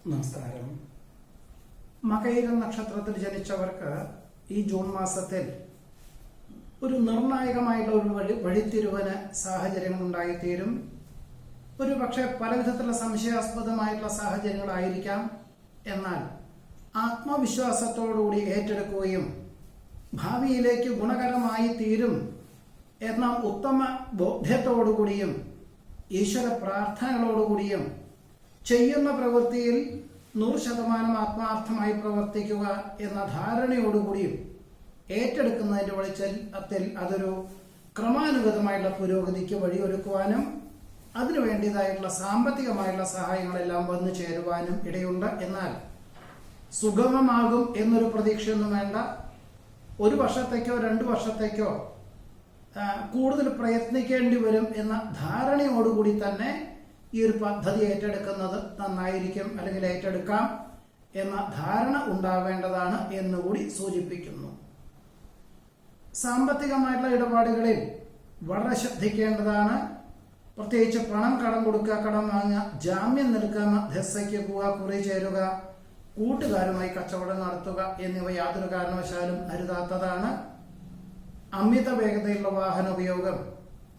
നമസ്കാരം. മകയിരം നക്ഷത്രത്തിൽ ജനിച്ചവർക്ക് ഈ ജൂൺ മാസത്തിൽ ഒരു നിർണായകമായിട്ടുള്ള ഒരു വഴിത്തിരിവിന് സാഹചര്യങ്ങൾ ഉണ്ടായിത്തീരും. ഒരു പക്ഷേ പലവിധത്തിലുള്ള സംശയാസ്പദമായിട്ടുള്ള സാഹചര്യങ്ങളായിരിക്കാം. എന്നാൽ ആത്മവിശ്വാസത്തോടുകൂടി ഏറ്റെടുക്കുകയും ഭാവിയിലേക്ക് ഗുണകരമായി തീരും എന്ന ഉത്തമ ബോധ്യത്തോടുകൂടിയും ഈശ്വര പ്രാർത്ഥനകളോടുകൂടിയും ചെയ്യുന്ന പ്രവൃത്തിയിൽ 100% ആത്മാർത്ഥമായി പ്രവർത്തിക്കുക എന്ന ധാരണയോടുകൂടിയും ഏറ്റെടുക്കുന്നതിന്റെ വെളിച്ചത്തിൽ അതൊരു ക്രമാനുഗതമായിട്ടുള്ള പുരോഗതിക്ക് വഴിയൊരുക്കുവാനും അതിനു വേണ്ടിയതായിട്ടുള്ള സാമ്പത്തികമായിട്ടുള്ള സഹായങ്ങളെല്ലാം വന്നു ചേരുവാനും ഇടയുണ്ട്. എന്നാൽ സുഗമമാകും എന്നൊരു പ്രതീക്ഷയൊന്നും വേണ്ട. 1 വർഷത്തേക്കോ 2 വർഷത്തേക്കോ കൂടുതൽ പ്രയത്നിക്കേണ്ടി വരും എന്ന ധാരണയോടുകൂടി തന്നെ ഈ ഒരു പദ്ധതി ഏറ്റെടുക്കുന്നത് നന്നായിരിക്കും, അല്ലെങ്കിൽ ഏറ്റെടുക്കാം എന്ന ധാരണ ഉണ്ടാവേണ്ടതാണ് എന്നുകൂടി സൂചിപ്പിക്കുന്നു. സാമ്പത്തികമായിട്ടുള്ള ഇടപാടുകളിൽ വളരെ ശ്രദ്ധിക്കേണ്ടതാണ്. പ്രത്യേകിച്ച് പണം കടം കൊടുക്കുക, കടം വാങ്ങുക, ജാമ്യം നിൽക്കുക, മധ്യസ്ഥയ്ക്ക് പോവുക, കുറി ചേരുക, കൂട്ടുകാരുമായി കച്ചവടം നടത്തുക എന്നിവ യാതൊരു കാരണവശാലും അരുതാത്തതാണ്. അമിത വേഗതയുള്ള വാഹന ഉപയോഗം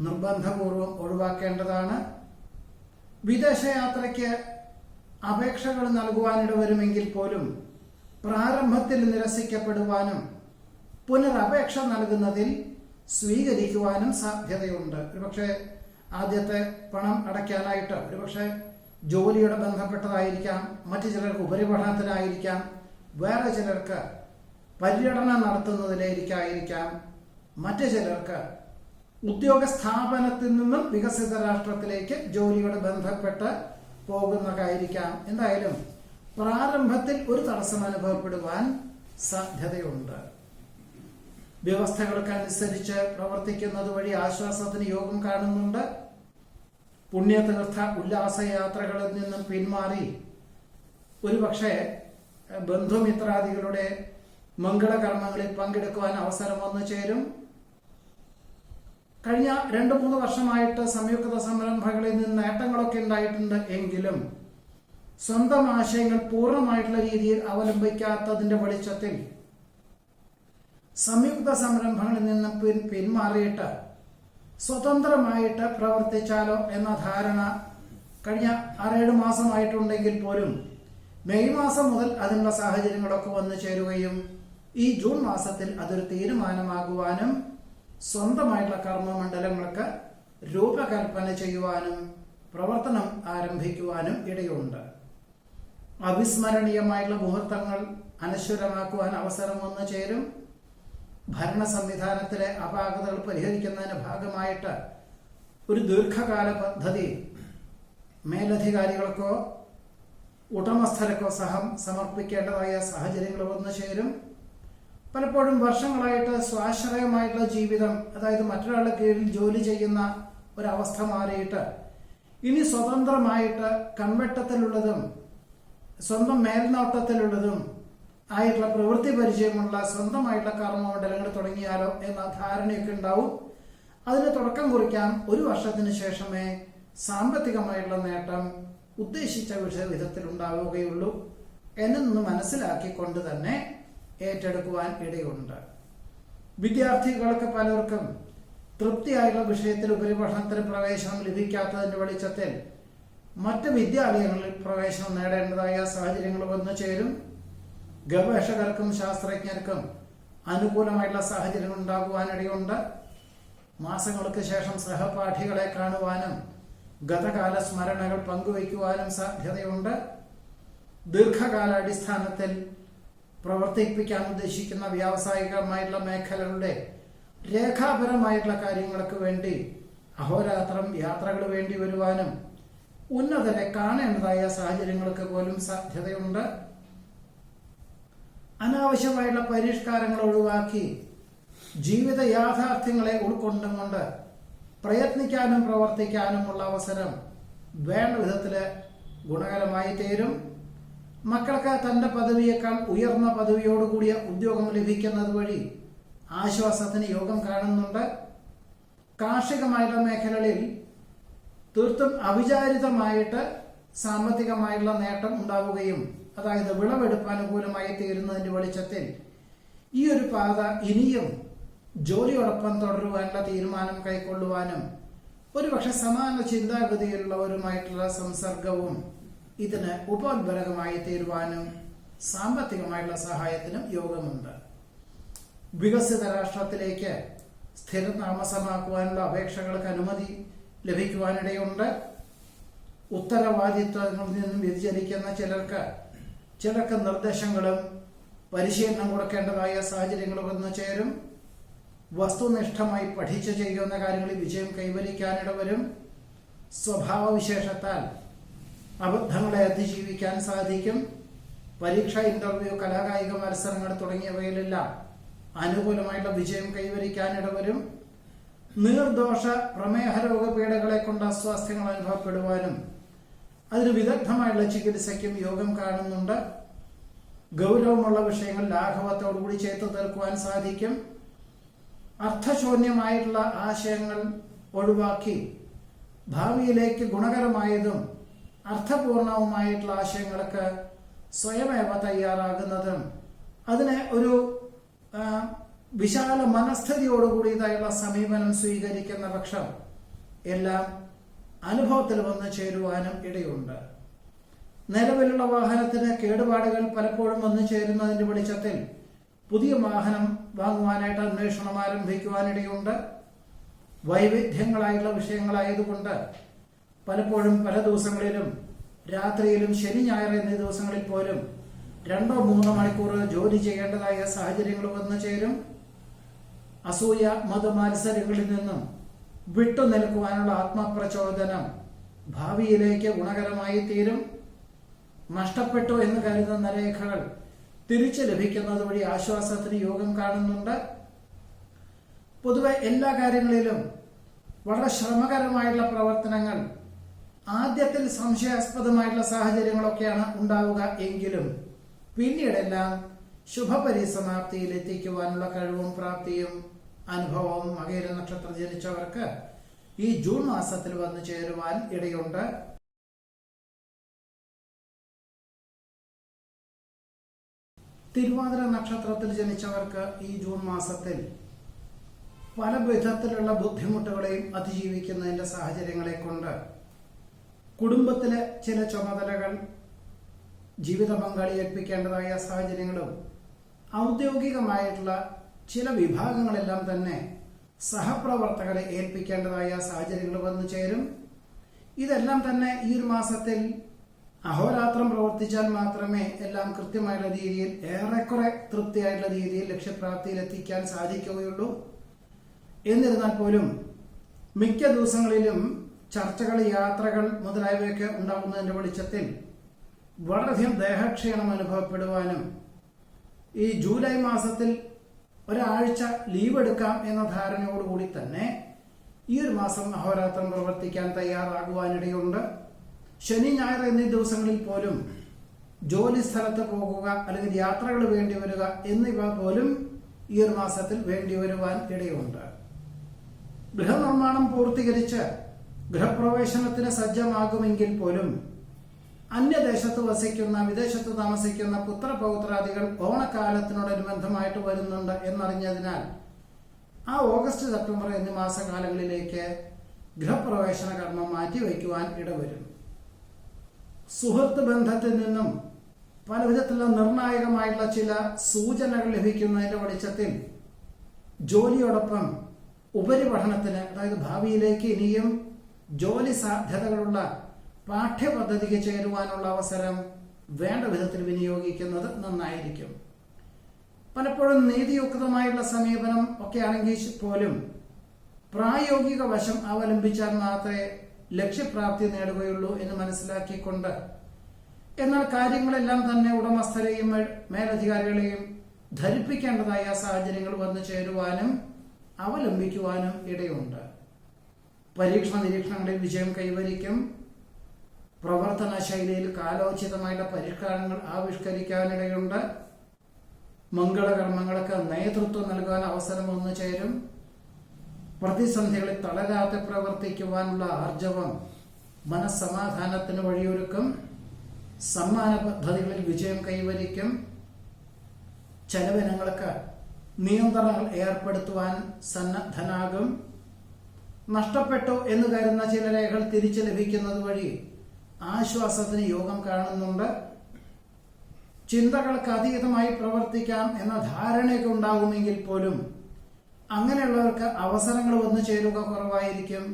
നിർബന്ധപൂർവം ഒഴിവാക്കേണ്ടതാണ്. വിദേശയാത്രയ്ക്ക് അപേക്ഷകൾ നൽകുവാനിടവരുമെങ്കിൽ പോലും പ്രാരംഭത്തിൽ നിരസിക്കപ്പെടുവാനും പുനരപേക്ഷ നൽകുന്നതിൽ സ്വീകരിക്കുവാനും സാധ്യതയുണ്ട്. ഒരുപക്ഷെ ആദ്യത്തെ പണം അടയ്ക്കാനായിട്ട് ഒരുപക്ഷെ ജോലിയോട് ബന്ധപ്പെട്ടതായിരിക്കാം, മറ്റു ചിലർക്ക് ഉപരിപഠനത്തിനായിരിക്കാം, വേറെ ചിലർക്ക് പര്യടനം നടത്തുന്നതിലേക്കായിരിക്കാം, മറ്റു ചിലർക്ക് ഉദ്യോഗ സ്ഥാപനത്തിൽ നിന്നും വികസിത രാഷ്ട്രത്തിലേക്ക് ജോലിയോട് ബന്ധപ്പെട്ട് പോകുന്നതായിരിക്കാം. എന്തായാലും പ്രാരംഭത്തിൽ ഒരു തടസ്സം അനുഭവപ്പെടുവാൻ സാധ്യതയുണ്ട്. വ്യവസ്ഥകൾക്കനുസരിച്ച് പ്രവർത്തിക്കുന്നത് വഴി ആശ്വാസത്തിന് യോഗം കാണുന്നുണ്ട്. പുണ്യതീർത്ഥ ഉല്ലാസയാത്രകളിൽ നിന്നും പിന്മാറി ഒരുപക്ഷെ ബന്ധുമിത്രാദികളുടെ മംഗളകർമ്മങ്ങളിൽ പങ്കെടുക്കുവാൻ അവസരം വന്നു ചേരും. കഴിഞ്ഞ 2-3 വർഷമായിട്ട് സംയുക്ത സംരംഭങ്ങളിൽ നിന്ന് നേട്ടങ്ങളൊക്കെ ഉണ്ടായിട്ടുണ്ട്. എങ്കിലും സ്വന്തം ആശയങ്ങൾ പൂർണ്ണമായിട്ടുള്ള രീതിയിൽ അവലംബിക്കാത്തതിന്റെ വെളിച്ചത്തിൽ സംയുക്ത സംരംഭങ്ങളിൽ നിന്ന് പിന്മാറിയിട്ട് സ്വതന്ത്രമായിട്ട് പ്രവർത്തിച്ചാലോ എന്ന ധാരണ കഴിഞ്ഞ 6-7 മാസമായിട്ടുണ്ടെങ്കിൽ പോലും മെയ് മാസം മുതൽ അതിനുള്ള സാഹചര്യങ്ങളൊക്കെ വന്നു ചേരുകയും ഈ ജൂൺ മാസത്തിൽ അതൊരു തീരുമാനമാകുവാനും സ്വന്തമായിട്ടുള്ള കർമ്മമണ്ഡലങ്ങൾക്ക് രൂപകൽപ്പന ചെയ്യുവാനും പ്രവർത്തനം ആരംഭിക്കുവാനും ഇടയുണ്ട്. അവിസ്മരണീയമായിട്ടുള്ള മുഹൂർത്തങ്ങൾ അനശ്വരമാക്കുവാൻ അവസരം വന്നു ചേരും. ഭരണ സംവിധാനത്തിലെ അപാകതകൾ പരിഹരിക്കുന്നതിന്റെ ഭാഗമായിട്ട് ഒരു ദീർഘകാല പദ്ധതി മേലധികാരികൾക്കോ ഉടമസ്ഥർക്കോ സമർപ്പിക്കേണ്ടതായ സാഹചര്യങ്ങൾ വന്നു ചേരും. പലപ്പോഴും വർഷങ്ങളായിട്ട് സ്വാശ്രയമായിട്ടുള്ള ജീവിതം, അതായത് മറ്റൊരാളുടെ കീഴിൽ ജോലി ചെയ്യുന്ന ഒരവസ്ഥ മാറിയിട്ട് ഇനി സ്വതന്ത്രമായിട്ട് കൺവെട്ടത്തിലുള്ളതും സ്വന്തം മേൽനോട്ടത്തിലുള്ളതും ആയിട്ടുള്ള പ്രവൃത്തി പരിചയമുള്ള സ്വന്തമായിട്ടുള്ള കർമ്മമണ്ഡലങ്ങൾ തുടങ്ങിയാലോ എന്ന ധാരണയൊക്കെ ഉണ്ടാവും. അതിന് തുടക്കം കുറിക്കാൻ 1 വർഷത്തിന് ശേഷമേ സാമ്പത്തികമായിട്ടുള്ള നേട്ടം ഉദ്ദേശിച്ച വിധത്തിൽ ഉണ്ടാവുകയുള്ളൂ എന്നൊന്ന് മനസ്സിലാക്കിക്കൊണ്ട് തന്നെ ഏറ്റെടുക്കുവാൻ ഇടയുണ്ട്. വിദ്യാർത്ഥികൾക്ക് പലർക്കും തൃപ്തിയായുള്ള വിഷയത്തിൽ ഉപരിപഠനത്തിന് പ്രവേശനം ലഭിക്കാത്തതിന്റെ വെളിച്ചത്തിൽ മറ്റ് വിദ്യാലയങ്ങളിൽ പ്രവേശനം നേടേണ്ടതായ സാഹചര്യങ്ങൾ വന്നു ചേരും. ഗവേഷകർക്കും ശാസ്ത്രജ്ഞർക്കും അനുകൂലമായിട്ടുള്ള സാഹചര്യങ്ങൾ ഉണ്ടാകുവാനിടയുണ്ട്. മാസങ്ങൾക്ക് ശേഷം സഹപാഠികളെ കാണുവാനും ഗതകാല സ്മരണകൾ പങ്കുവയ്ക്കുവാനും സാധ്യതയുണ്ട്. ദീർഘകാലാടിസ്ഥാനത്തിൽ പ്രവർത്തിപ്പിക്കാൻ ഉദ്ദേശിക്കുന്ന വ്യാവസായികമായിട്ടുള്ള മേഖലകളുടെ രേഖാപരമായിട്ടുള്ള കാര്യങ്ങൾക്ക് വേണ്ടി അഹോരാത്രം യാത്രകൾ വേണ്ടി വരുവാനും ഉന്നതരെ കാണേണ്ടതായ സാഹചര്യങ്ങൾക്ക് പോലും സാധ്യതയുണ്ട്. അനാവശ്യമായിട്ടുള്ള പരിഷ്കാരങ്ങൾ ഒഴിവാക്കി ജീവിത യാഥാർത്ഥ്യങ്ങളെ ഉൾക്കൊണ്ടുകൊണ്ട് പ്രയത്നിക്കാനും പ്രവർത്തിക്കാനുമുള്ള അവസരം വേണ്ട വിധത്തില് ഗുണകരമായി തീരും. മക്കൾക്ക് തന്റെ പദവിയേക്കാൾ ഉയർന്ന പദവിയോടുകൂടിയ ഉദ്യോഗം ലഭിക്കുന്നത് വഴി ആശ്വാസത്തിന് യോഗം കാണുന്നുണ്ട്. കാർഷികമായിട്ടുള്ള മേഖലകളിൽ തീർത്തും അവിചാരിതമായിട്ട് സാമ്പത്തികമായുള്ള നേട്ടം ഉണ്ടാവുകയും അതായത് വിളവെടുപ്പ് അനുകൂലമായി തീരുന്നതിന്റെ വെളിച്ചത്തിൽ ഈ ഒരു പാത ഇനിയും ജോലിയോടൊപ്പം തുടരുവാനുള്ള തീരുമാനം കൈക്കൊള്ളുവാനും ഒരുപക്ഷെ സമാന ചിന്താഗതിയുള്ളവരുമായിട്ടുള്ള സംസർഗവും ഇതിന് ഉപോത്ബലകമായി തീരുവാനും സാമ്പത്തികമായുള്ള സഹായത്തിനും യോഗമുണ്ട്. വികസിത രാഷ്ട്രത്തിലേക്ക് സ്ഥിരതാമസമാക്കുവാനുള്ള അപേക്ഷകൾക്ക് അനുമതി ലഭിക്കുവാനിടയുണ്ട്. ഉത്തരവാദിത്വങ്ങളിൽ നിന്നും വ്യതിചലിക്കുന്ന ചിലർക്ക് നിർദ്ദേശങ്ങളും പരിശീലനം കൊടുക്കേണ്ടതായ സാഹചര്യങ്ങളും വന്നു ചേരും. വസ്തുനിഷ്ഠമായി പഠിച്ചു ചെയ്യുന്ന കാര്യങ്ങളിൽ വിജയം കൈവരിക്കാനിടവരും. സ്വഭാവവിശേഷത്താൽ അബദ്ധങ്ങളെ അതിജീവിക്കാൻ സാധിക്കും. പരീക്ഷ, ഇന്റർവ്യൂ, കലാകായിക മത്സരങ്ങൾ തുടങ്ങിയവയിലെല്ലാം അനുകൂലമായിട്ടുള്ള വിജയം കൈവരിക്കാനിടവരും. നീർദോഷ പ്രമേഹ രോഗപീഠകളെ കൊണ്ട് അസ്വാസ്ഥ്യങ്ങൾ അനുഭവപ്പെടുവാനും അതിന് വിദഗ്ധമായുള്ള ചികിത്സയ്ക്കും യോഗം കാണുന്നുണ്ട്. ഗൗരവമുള്ള വിഷയങ്ങൾ ലാഘവത്തോടുകൂടി ചെയ്തു തീർക്കുവാൻ സാധിക്കും. അർത്ഥശൂന്യമായിട്ടുള്ള ആശയങ്ങൾ ഒഴിവാക്കി ഭാവിയിലേക്ക് ഗുണകരമായതും അർത്ഥപൂർണവുമായിട്ടുള്ള ആശയങ്ങൾക്ക് സ്വയമേവ തയ്യാറാകുന്നതും അതിനെ ഒരു വിശാല മനസ്ഥിതിയോടുകൂടിയതായുള്ള സമീപനം സ്വീകരിക്കുന്ന പക്ഷം എല്ലാം അനുഭവത്തിൽ വന്നു ചേരുവാനും ഇടയുണ്ട്. നിലവിലുള്ള വാഹനത്തിന് കേടുപാടുകൾ പലപ്പോഴും വന്നു ചേരുന്നതിന്റെ വെളിച്ചത്തിൽ പുതിയ വാഹനം വാങ്ങുവാനായിട്ട് അന്വേഷണം ആരംഭിക്കുവാനിടയുണ്ട്. വൈവിധ്യങ്ങളായുള്ള വിഷയങ്ങളായതുകൊണ്ട് പലപ്പോഴും പല ദിവസങ്ങളിലും രാത്രിയിലും ശനി, ഞായർ എന്നീ ദിവസങ്ങളിൽ പോലും 2-3 മണിക്കൂർ ജോലി ചെയ്യേണ്ടതായ സാഹചര്യങ്ങൾ വന്നു ചേരും. അസൂയ, മതമത്സരങ്ങളിൽ നിന്നും വിട്ടുനിൽക്കുവാനുള്ള ആത്മപ്രചോദനം ഭാവിയിലേക്ക് ഗുണകരമായി തീരും. നഷ്ടപ്പെട്ടു എന്ന് കരുതുന്ന രേഖകൾ തിരിച്ചു ലഭിക്കുന്നത് വഴി ആശ്വാസത്തിന് യോഗം കാണുന്നുണ്ട്. പൊതുവെ എല്ലാ കാര്യങ്ങളിലും വളരെ ശ്രമകരമായിട്ടുള്ള പ്രവർത്തനങ്ങൾ, ആദ്യത്തിൽ സംശയാസ്പദമായിട്ടുള്ള സാഹചര്യങ്ങളൊക്കെയാണ് ഉണ്ടാവുക എങ്കിലും പിന്നീടെല്ലാം ശുഭപരിസമാപ്തിയിൽ എത്തിക്കുവാനുള്ള കഴിവും പ്രാപ്തിയും അനുഭവവും മകയിര നക്ഷത്രം ജനിച്ചവർക്ക് ഈ ജൂൺ മാസത്തിൽ വന്നു ചേരുവാൻ ഇടയുണ്ട്. തിരുവാതിര നക്ഷത്രത്തിൽ ജനിച്ചവർക്ക് ഈ ജൂൺ മാസത്തിൽ പല വിധത്തിലുള്ള ബുദ്ധിമുട്ടുകളെയും അതിജീവിക്കുന്നതിന്റെ സാഹചര്യങ്ങളെ കൊണ്ട് കുടുംബത്തിലെ ചില ചുമതലകൾ ജീവിത പങ്കാളി ഏൽപ്പിക്കേണ്ടതായ സാഹചര്യങ്ങളും ഔദ്യോഗികമായിട്ടുള്ള ചില വിഭാഗങ്ങളെല്ലാം തന്നെ സഹപ്രവർത്തകരെ ഏൽപ്പിക്കേണ്ടതായ സാഹചര്യങ്ങൾ വന്നു ചേരും. ഇതെല്ലാം തന്നെ ഈ ഒരു മാസത്തിൽ അഹോരാത്രം പ്രവർത്തിച്ചാൽ മാത്രമേ എല്ലാം കൃത്യമായുള്ള രീതിയിൽ, ഏറെക്കുറെ തൃപ്തിയായിട്ടുള്ള രീതിയിൽ ലക്ഷ്യപ്രാപ്തിയിൽ എത്തിക്കാൻ സാധിക്കുകയുള്ളൂ. എന്നിരുന്നാൽ പോലും മിക്ക ദിവസങ്ങളിലും ചർച്ചകൾ, യാത്രകൾ മുതലായവയൊക്കെ ഉണ്ടാകുന്നതിന്റെ വെളിച്ചത്തിൽ വളരെയധികം ദേഹക്ഷീണം അനുഭവപ്പെടുവാനും ഈ ജൂലൈ മാസത്തിൽ ഒരാഴ്ച ലീവ് എടുക്കാം എന്ന ധാരണയോടുകൂടി തന്നെ ഈ ഒരു മാസം അഹോരാത്രം പ്രവർത്തിക്കാൻ തയ്യാറാകുവാനിടയുണ്ട്. ശനി, ഞായർ എന്നീ ദിവസങ്ങളിൽ പോലും ജോലി സ്ഥലത്ത് പോകുക അല്ലെങ്കിൽ യാത്രകൾ വേണ്ടി വരിക എന്നിവ പോലും ഈ ഒരു മാസത്തിൽ വേണ്ടി വരുവാൻ ഇടയുണ്ട്. ഗൃഹനിർമ്മാണം പൂർത്തീകരിച്ച് ഗൃഹപ്രവേശനത്തിന് സജ്ജമാകുമെങ്കിൽ പോലും അന്യദേശത്ത് വസിക്കുന്ന, വിദേശത്ത് താമസിക്കുന്ന പുത്രപൗത്രാദികൾ ഓണക്കാലത്തിനോടനുബന്ധമായിട്ട് വരുന്നുണ്ട് എന്നറിഞ്ഞതിനാൽ ആ ഓഗസ്റ്റ്, സെപ്റ്റംബർ എന്നീ മാസകാലങ്ങളിലേക്ക് ഗൃഹപ്രവേശന കർമ്മം മാറ്റിവെക്കുവാൻ ഇടവരും. സുഹൃത്ത് ബന്ധത്തിൽ നിന്നും പലവിധത്തിലുള്ള നിർണായകമായിട്ടുള്ള ചില സൂചനകൾ ലഭിക്കുന്നതിന്റെ വെളിച്ചത്തിൽ ജോലിയോടൊപ്പം ഉപരിപഠനത്തിന്, അതായത് ഭാവിയിലേക്ക് ഇനിയും ജോലി സാധ്യതകളുള്ള പാഠ്യപദ്ധതിക്ക് ചേരുവാനുള്ള അവസരം വേണ്ട വിധത്തിൽ വിനിയോഗിക്കുന്നത് നന്നായിരിക്കും. പലപ്പോഴും നീതിയുക്തമായുള്ള സമീപനം ഒക്കെ ആണെങ്കിൽ പോലും പ്രായോഗിക വശം അവലംബിച്ചാൽ മാത്രമേ ലക്ഷ്യപ്രാപ്തി നേടുകയുള്ളൂ എന്ന് മനസ്സിലാക്കിക്കൊണ്ട്, എന്നാൽ കാര്യങ്ങളെല്ലാം തന്നെ ഉടമസ്ഥരെയും മേലധികാരികളെയും ധരിപ്പിക്കേണ്ടതായ സാഹചര്യങ്ങൾ വന്നു ചേരുവാനും അവലംബിക്കുവാനും ഇടയുണ്ട്. പരീക്ഷണ നിരീക്ഷണങ്ങളിൽ വിജയം കൈവരിക്കും. പ്രവർത്തന ശൈലിയിൽ കാലോചിതമായുള്ള പരിഷ്കാരങ്ങൾ ആവിഷ്കരിക്കാനിടയുണ്ട്. മംഗളകർമ്മങ്ങൾക്ക് നേതൃത്വം നൽകാൻ അവസരം വന്നു ചേരും. പ്രതിസന്ധികളിൽ തളരാതെ പ്രവർത്തിക്കുവാനുള്ള ആർജവം മനസ്സമാധാനത്തിന് വഴിയൊരുക്കും, സമ്മാന പദ്ധതികളിൽ വിജയം കൈവരിക്കും, ചെലവിനങ്ങൾക്ക് നിയന്ത്രണങ്ങൾ ഏർപ്പെടുത്തുവാൻ സന്നദ്ധനാകും, നഷ്ടപ്പെട്ടു എന്ന് കരുതുന്ന ചില രേഖകൾ തിരിച്ചു ലഭിക്കുന്നത് വഴി ആശ്വാസത്തിന് യോഗം കാണുന്നുണ്ട്. ചിന്തകൾക്ക് അതീതമായി പ്രവർത്തിക്കാം എന്ന ധാരണയൊക്കെ ഉണ്ടാകുമെങ്കിൽ പോലും അങ്ങനെയുള്ളവർക്ക് അവസരങ്ങൾ വന്നു ചേരുക കുറവായിരിക്കും.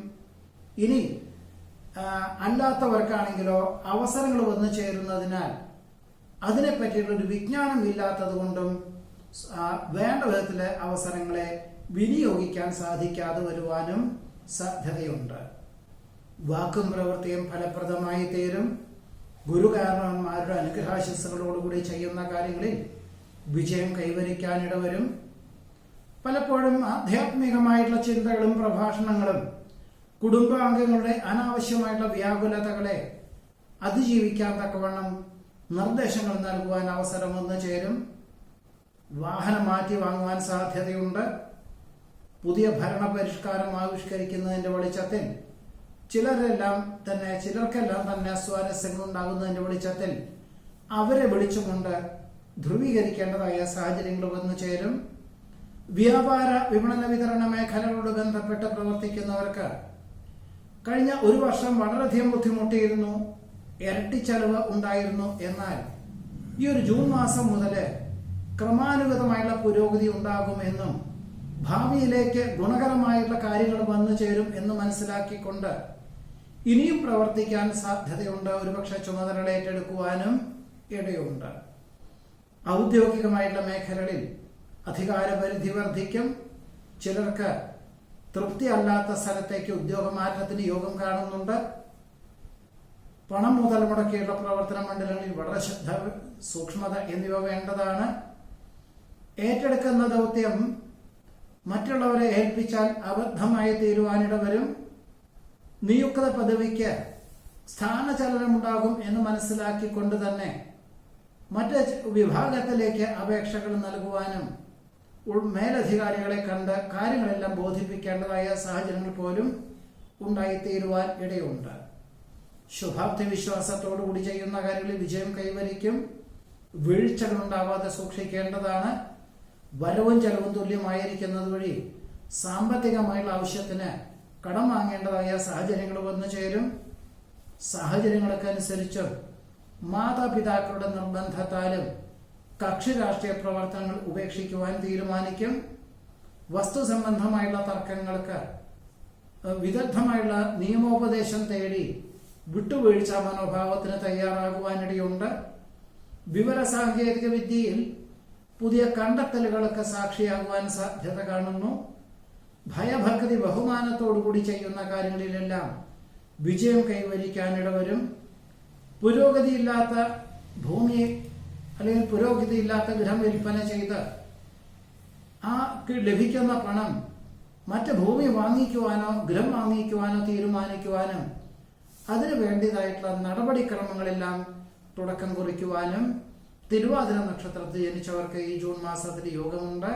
ഇനി അല്ലാത്തവർക്കാണെങ്കിലോ അവസരങ്ങൾ വന്നു ചേരുന്നതിനാൽ അതിനെപ്പറ്റിയുള്ള ഒരു വിജ്ഞാനം ഇല്ലാത്തത് കൊണ്ടും വേണ്ട വിധത്തിലെ അവസരങ്ങളെ വിനിയോഗിക്കാൻ സാധിക്കാതെ വരുവാനും സാധ്യതയുണ്ട്. വാക്കും പ്രവൃത്തിയും ഫലപ്രദമായി തീരും. ഗുരുകാരണവന്മാരുടെ അനുഗ്രഹാശിസ്സുകളോടുകൂടി ചെയ്യുന്ന കാര്യങ്ങളിൽ വിജയം കൈവരിക്കാനിടവരും. പലപ്പോഴും ആധ്യാത്മികമായിട്ടുള്ള ചിന്തകളും പ്രഭാഷണങ്ങളും കുടുംബാംഗങ്ങളുടെ അനാവശ്യമായിട്ടുള്ള വ്യാകുലതകളെ അതിജീവിക്കാൻ തക്കവണ്ണം നിർദ്ദേശങ്ങൾ നൽകുവാൻ അവസരം വന്നു ചേരും. വാഹനം മാറ്റി വാങ്ങുവാൻ സാധ്യതയുണ്ട്. പുതിയ ഭരണ പരിഷ്കാരം ആവിഷ്കരിക്കുന്നതിന്റെ വെളിച്ചത്തിൽ ചിലർക്കെല്ലാം തന്നെ സ്വാരസ്യങ്ങൾ ഉണ്ടാകുന്നതിന്റെ വെളിച്ചത്തിൽ അവരെ വിളിച്ചുകൊണ്ട് ധ്രുവീകരിക്കേണ്ടതായ സാഹചര്യങ്ങൾ വന്നു ചേരും. വ്യാപാര വിപണന വിതരണ മേഖലകളോട് ബന്ധപ്പെട്ട് പ്രവർത്തിക്കുന്നവർക്ക് കഴിഞ്ഞ ഒരു വർഷം വളരെയധികം ബുദ്ധിമുട്ടിയിരുന്നു, ഇരട്ടി ചെലവ് ഉണ്ടായിരുന്നു. എന്നാൽ ഈ ഒരു ജൂൺ മാസം മുതൽ ക്രമാനുഗതമായുള്ള പുരോഗതി ഉണ്ടാകുമെന്നും ഭാവിയിലേക്ക് ഗുണകരമായുള്ള കാര്യങ്ങൾ വന്നു ചേരും എന്ന് മനസ്സിലാക്കിക്കൊണ്ട് ഇനിയും പ്രവർത്തിക്കാൻ സാധ്യതയുണ്ട്. ഒരുപക്ഷെ ചുമതലകൾ ഏറ്റെടുക്കുവാനും ഇടയുണ്ട്. ഔദ്യോഗികമായിട്ടുള്ള മേഖലകളിൽ അധികാരപരിധി വർദ്ധിക്കും. ചിലർക്ക് തൃപ്തി അല്ലാത്ത സ്ഥലത്തേക്ക് ഉദ്യോഗമാറ്റത്തിന് യോഗം കാണുന്നുണ്ട്. പണം മുതൽ മുടക്കിയുള്ള പ്രവർത്തന മണ്ഡലങ്ങളിൽ വളരെ ശ്രദ്ധ, സൂക്ഷ്മത എന്നിവ വേണ്ടതാണ്. ഏറ്റെടുക്കുന്ന ദൗത്യം മറ്റുള്ളവരെ ഏൽപ്പിച്ചാൽ അബദ്ധമായി തീരുവാനിടവരും. നിയുക്ത പദവിക്ക് സ്ഥാനചലനമുണ്ടാകും എന്ന് മനസ്സിലാക്കിക്കൊണ്ട് തന്നെ മറ്റ് വിഭാഗത്തിലേക്ക് അപേക്ഷകൾ നൽകുവാനും മേലധികാരികളെ കണ്ട് കാര്യങ്ങളെല്ലാം ബോധിപ്പിക്കേണ്ടതായ സാഹചര്യങ്ങൾ പോലും ഉണ്ടായിത്തീരുവാൻ ഇടയുണ്ട്. ശുഭാപ്തി വിശ്വാസത്തോടുകൂടി ചെയ്യുന്ന കാര്യങ്ങളിൽ വിജയം കൈവരിക്കും. വീഴ്ചകൾ ഉണ്ടാവാതെ സൂക്ഷിക്കേണ്ടതാണ്. വരവും ചെലവും തുല്യമായിരിക്കുന്നത് വഴി സാമ്പത്തികമായുള്ള ആവശ്യത്തിന് കടം വാങ്ങേണ്ടതായ സാഹചര്യങ്ങൾ വന്നു ചേരും. സാഹചര്യങ്ങൾക്കനുസരിച്ച് മാതാപിതാക്കളുടെ നിർബന്ധത്താലും കക്ഷി രാഷ്ട്രീയ പ്രവർത്തനങ്ങൾ ഉപേക്ഷിക്കുവാൻ തീരുമാനിക്കും. വസ്തു സംബന്ധമായുള്ള തർക്കങ്ങൾക്ക് വിദഗ്ധമായുള്ള നിയമോപദേശം തേടി വിട്ടുവീഴ്ച മനോഭാവത്തിന് തയ്യാറാകുവാനിടയുണ്ട്. വിവര സാങ്കേതിക വിദ്യയിൽ പുതിയ കണ്ടെത്തലുകൾക്ക് സാക്ഷിയാകുവാൻ സാധ്യത കാണുന്നു. ഭയഭക്തി ബഹുമാനത്തോടുകൂടി ചെയ്യുന്ന കാര്യങ്ങളിലെല്ലാം വിജയം കൈവരിക്കാനിടവരും. പുരോഗതിയില്ലാത്ത ഭൂമി അല്ലെങ്കിൽ പുരോഗതിയില്ലാത്ത ഗൃഹം വിൽപ്പന ചെയ്ത് ആ ലഭിക്കുന്ന പണം മറ്റ് ഭൂമി വാങ്ങിക്കുവാനോ ഗൃഹം വാങ്ങിക്കുവാനോ തീരുമാനിക്കുവാനും അതിനു വേണ്ടിയതായിട്ടുള്ള നടപടിക്രമങ്ങളെല്ലാം തുടക്കം കുറിക്കുവാനും തിരുവാതിര നക്ഷത്രത്തിൽ ജനിച്ചവർക്ക് ഈ ജൂൺ മാസത്തിൽ യോഗമുണ്ട്.